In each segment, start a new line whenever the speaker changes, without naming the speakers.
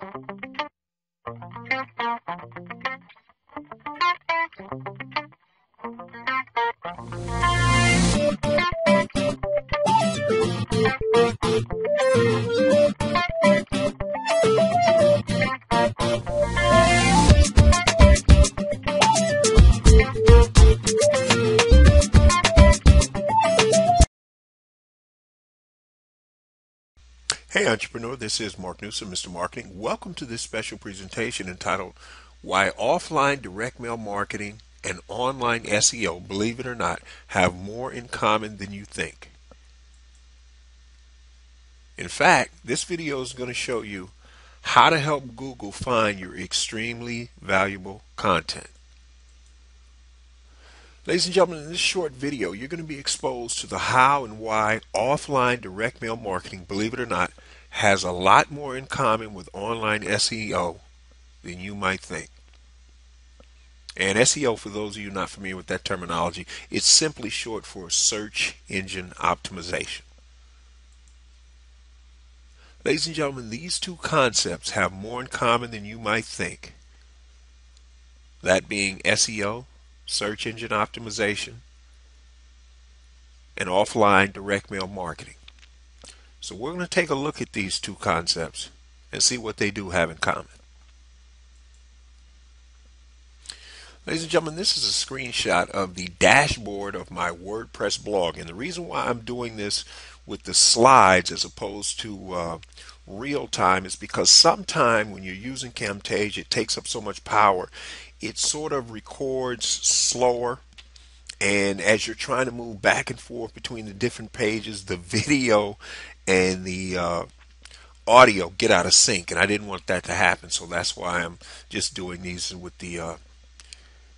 Hey entrepreneur, this is Mark Newsom, Mr. Marketing. Welcome to this special presentation entitled Why Offline Direct Mail Marketing and Online SEO, believe it or not, have more in common than you think. In fact, this video is going to show you how to help Google find your extremely valuable content. Ladies and gentlemen, in this short video, you're going to be exposed to the how and why offline direct mail marketing, believe it or not, has a lot more in common with online SEO than you might think. And SEO, for those of you not familiar with that terminology, it's simply short for search engine optimization. Ladies and gentlemen, these two concepts have more in common than you might think. That being SEO, search engine optimization, and offline direct mail marketing. So we're going to take a look at these two concepts and see what they do have in common. Ladies and gentlemen, this is a screenshot of the dashboard of my WordPress blog, and the reason why I'm doing this with the slides as opposed to real time is because sometime when you're using Camtasia, it takes up so much power, it sort of records slower, and as you're trying to move back and forth between the different pages, the video and the audio get out of sync, and I didn't want that to happen, so that's why I'm just doing these with the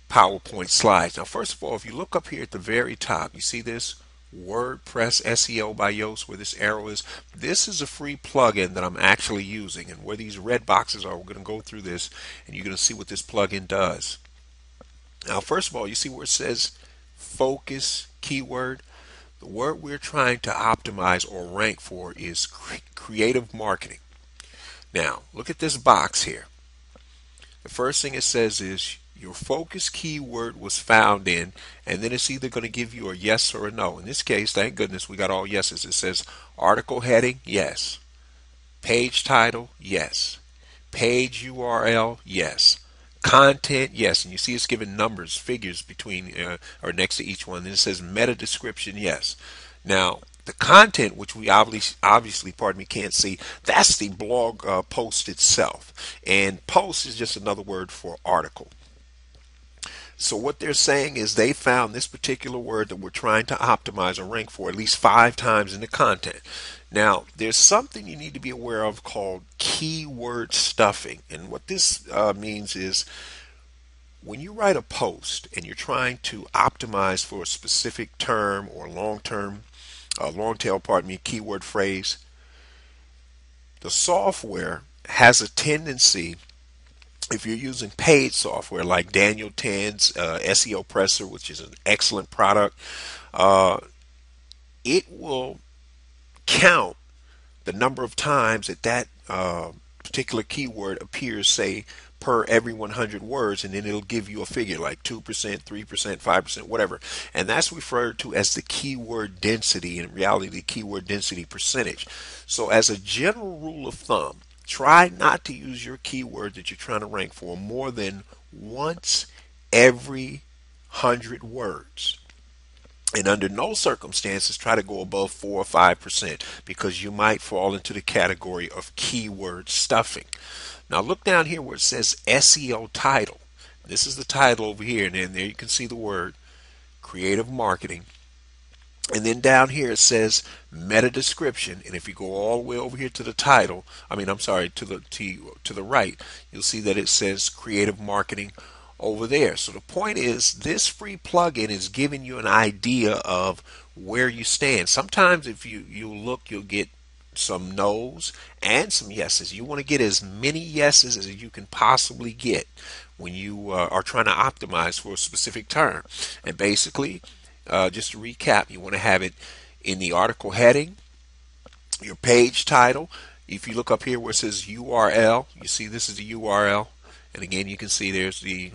PowerPoint slides. Now, first of all, if you look up here at the very top, you see this WordPress SEO by Yoast, where this arrow is. This is a free plugin that I'm actually using, and where these red boxes are, we're going to go through this and you're going to see what this plugin does. Now, first of all, you see where it says focus keyword. The word we're trying to optimize or rank for is creative marketing. Now, look at this box here. The first thing it says is your focus keyword was found in, and then it's either going to give you a yes or a no. In this case, thank goodness we got all yeses. It says article heading, yes. Page title, yes. Page URL, yes. Content, yes. And you see it's given numbers, figures between or next to each one. Then it says meta description, yes. Now, the content, which we obviously, can't see, that's the blog post itself. And post is just another word for article. So what they're saying is they found this particular word that we're trying to optimize or rank for at least 5 times in the content. Now, there's something you need to be aware of called keyword stuffing. And what this means is when you write a post and you're trying to optimize for a specific term or long tail, keyword phrase, the software has a tendency, if you're using paid software like Daniel Tan's SEO Presser, which is an excellent product, it will count the number of times that particular keyword appears, say, per every 100 words, and then it'll give you a figure like 2%, 3%, 5%, whatever. And that's referred to as the keyword density, in reality, the keyword density percentage. So as a general rule of thumb, try not to use your keyword that you're trying to rank for more than once every 100 words. And under no circumstances try to go above 4 or 5%, because you might fall into the category of keyword stuffing. Now look down here where it says SEO title. This is the title over here, and then there you can see the word creative marketing. And then down here it says meta description, and if you go all the way over here to the title, to the right, you'll see that it says creative marketing over there. So the point is, this free plugin is giving you an idea of where you stand. Sometimes if you look, you'll get some no's and some yeses. You want to get as many yeses as you can possibly get when you are trying to optimize for a specific term. And basically, just to recap, you want to have it in the article heading, your page title, If you look up here where it says URL, you see this is the URL. And again, you can see there's the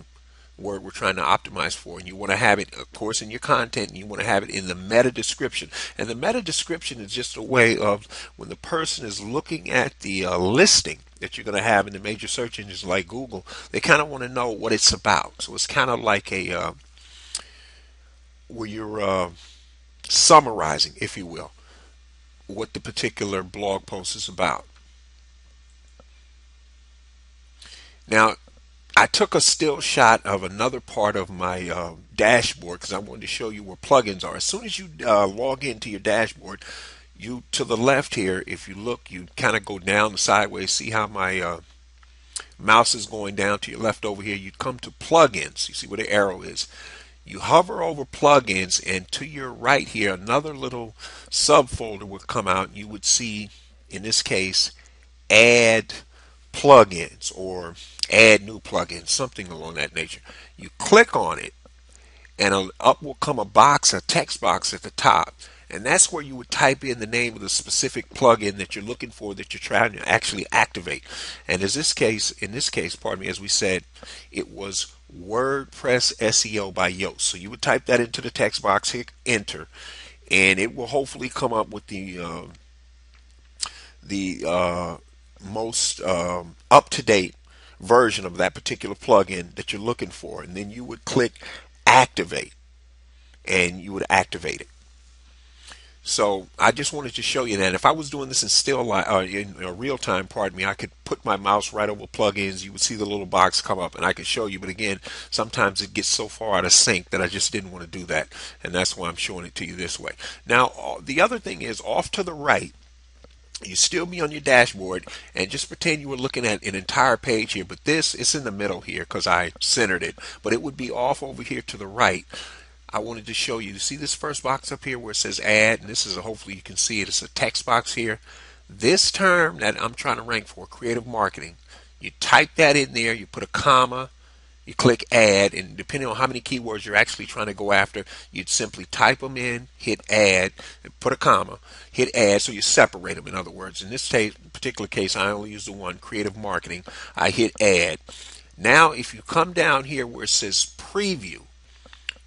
word we're trying to optimize for, and you want to have it, of course, in your content, and you want to have it in the meta description. And the meta description is just a way of when the person is looking at the listing that you're going to have in the major search engines like Google, they kind of want to know what it's about. So it's kind of like a where you're summarizing, if you will, what the particular blog post is about. Now, I took a still shot of another part of my dashboard because I wanted to show you where plugins are. As soon as you log into your dashboard, you to the left here, if you look, you kind of go down the sideways. See how my mouse is going down to your left over here? You come to plugins. You see where the arrow is. You hover over plugins, and to your right here, another little subfolder would come out. You would see, in this case, add plugins or add new plugins, something along that nature. You click on it, and up will come a box, a text box at the top, and that's where you would type in the name of the specific plugin that you're looking for, that you're trying to actually activate. And in this case, pardon me, as we said, it was WordPress SEO by Yoast. So you would type that into the text box, hit enter, and it will hopefully come up with the most up-to-date version of that particular plugin that you're looking for, and then you would click activate, and you would activate it. So I just wanted to show you that. If I was doing this in real time, pardon me, I could put my mouse right over plugins. You would see the little box come up, and I could show you. But again, sometimes it gets so far out of sync that I just didn't want to do that, and that's why I'm showing it to you this way. Now, the other thing is, off to the right, you still be on your dashboard, and just pretend you were looking at an entire page here, but this is in the middle here because I centered it, but it would be off over here to the right. I wanted to show you, see this first box up here where it says add, and this is hopefully you can see it, it's a text box here. This term that I'm trying to rank for, creative marketing, you type that in there, you put a comma, you click add, and depending on how many keywords you're actually trying to go after, you'd simply type them in, hit add, put a comma, hit add, so you separate them. In other words, in this particular case, I only use the one, creative marketing. I hit add. Now, if you come down here where it says preview,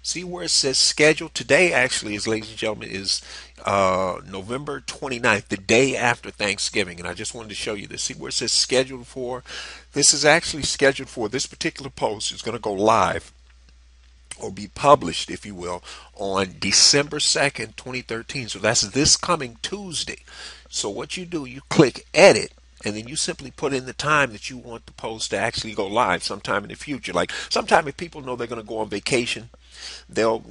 see where it says schedule. Today, actually, ladies and gentlemen, is November 29th, the day after Thanksgiving. And I just wanted to show you this. See where it says scheduled for? This is actually scheduled for, this particular post is going to go live or be published, if you will, on December 2nd, 2013. So that's this coming Tuesday. So what you do, you click edit, and then you simply put in the time that you want the post to actually go live sometime in the future. Like sometime if people know they're going to go on vacation, they'll,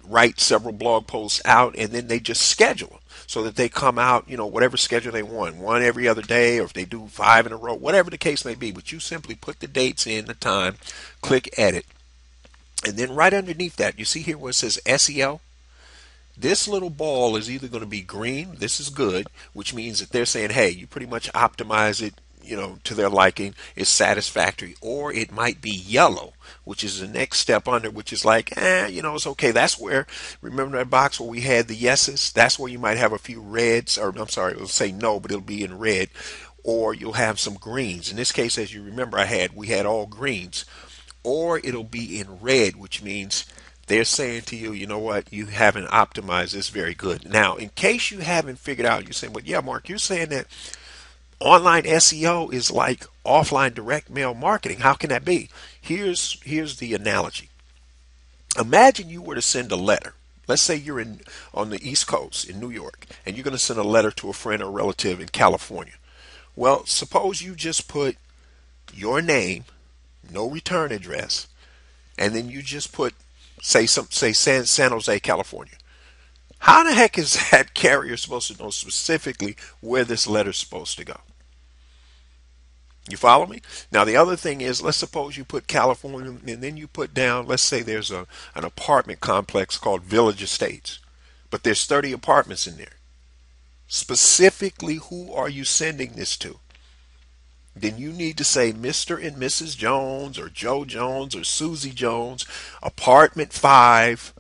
write several blog posts out, and then they just schedule them so that they come out, whatever schedule they want, one every other day, or if they do 5 in a row, whatever the case may be. But you simply put the dates in, the time, click edit, and then right underneath that, you see here where it says SEO. This little ball is either going to be green, this is good, which means that they're saying, hey, you pretty much optimize it, to their liking, is satisfactory, or it might be yellow, which is the next step under, which is like, it's okay. That's where, remember that box where we had the yeses? That's where you might have a few reds, or I'm sorry, it'll say no, but it'll be in red, or you'll have some greens. In this case, as you remember, we had all greens, or it'll be in red, which means they're saying to you, you know what, you haven't optimized this very good. Now, in case you haven't figured out, you're saying, well, yeah, Mark, you're saying that online SEO is like offline direct mail marketing. How can that be? Here's the analogy. Imagine you were to send a letter. Let's say you're on the East Coast in New York, and you're going to send a letter to a friend or relative in California. Well, suppose you just put your name, no return address, and then you just put say San Jose, California. How the heck is that carrier supposed to know specifically where this letter's supposed to go? You follow me? Now, the other thing is, let's suppose you put California, and then you put down, let's say there's an apartment complex called Village Estates, but there's 30 apartments in there. Specifically, who are you sending this to? Then you need to say Mr. and Mrs. Jones, or Joe Jones, or Susie Jones, apartment 5,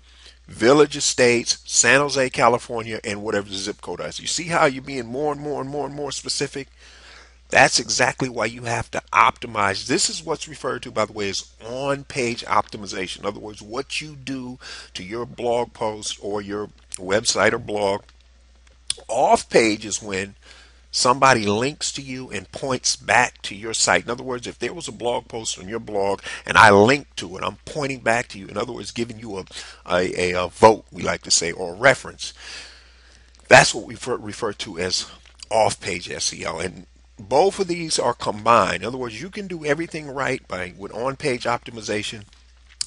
Village Estates, San Jose, California, and whatever the zip code is. You see how you're being more and more and more and more specific? That's exactly why you have to optimize. This is what's referred to, by the way, as on-page optimization. In other words, what you do to your blog post or your website or blog. Off-page is when somebody links to you and points back to your site. In other words, if there was a blog post on your blog and I link to it, I'm pointing back to you. In other words, giving you a vote, we like to say, or a reference. That's what we refer to as off-page SEO. And both of these are combined. In other words, you can do everything right with on-page optimization.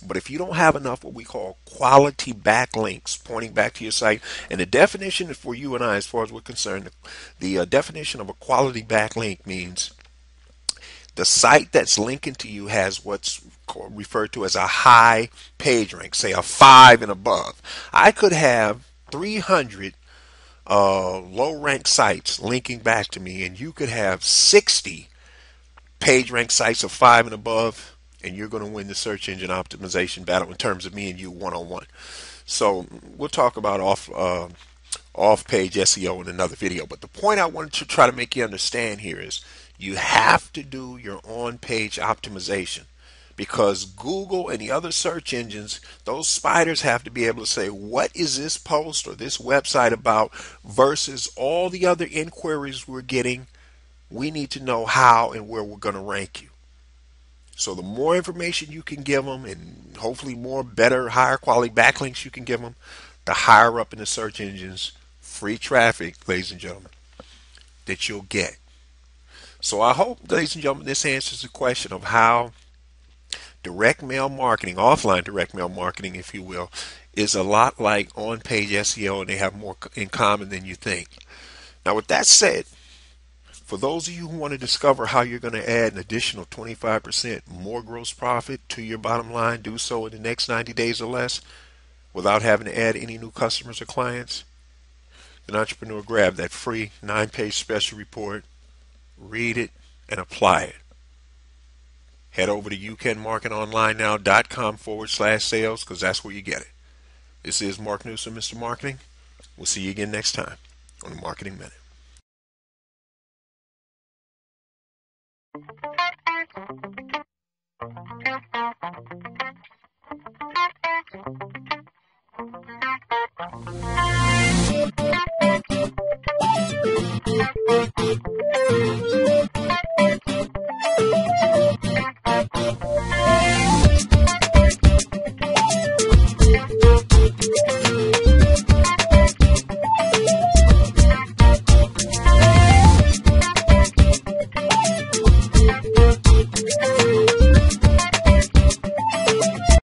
But if you don't have enough what we call quality backlinks pointing back to your site, and the definition for you and I, as far as we're concerned, the definition of a quality backlink means the site that's linking to you has what's referred to as a high page rank, say a 5 and above. I could have 300 low rank sites linking back to me, and you could have 60 page rank sites of 5 and above, and you're going to win the search engine optimization battle in terms of me and you one-on-one. So we'll talk about off-page SEO in another video. But the point I wanted to try to make you understand here is you have to do your on-page optimization, because Google and the other search engines, those spiders have to be able to say, what is this post or this website about versus all the other inquiries we're getting. We need to know how and where we're going to rank you. So the more information you can give them, and hopefully more better, higher quality backlinks you can give them, the higher up in the search engines, free traffic, ladies and gentlemen, that you'll get. So I hope, ladies and gentlemen, this answers the question of how direct mail marketing, offline direct mail marketing, if you will, is a lot like on-page SEO, and they have more in common than you think. Now, with that said, for those of you who want to discover how you're going to add an additional 25% more gross profit to your bottom line, do so in the next 90 days or less without having to add any new customers or clients, then entrepreneur, grab that free 9-page special report, read it, and apply it. Head over to youcanmarketonlinenow.com/sales, because that's where you get it. This is Mark Newsom, Mr. Marketing. We'll see you again next time on the Marketing Minute.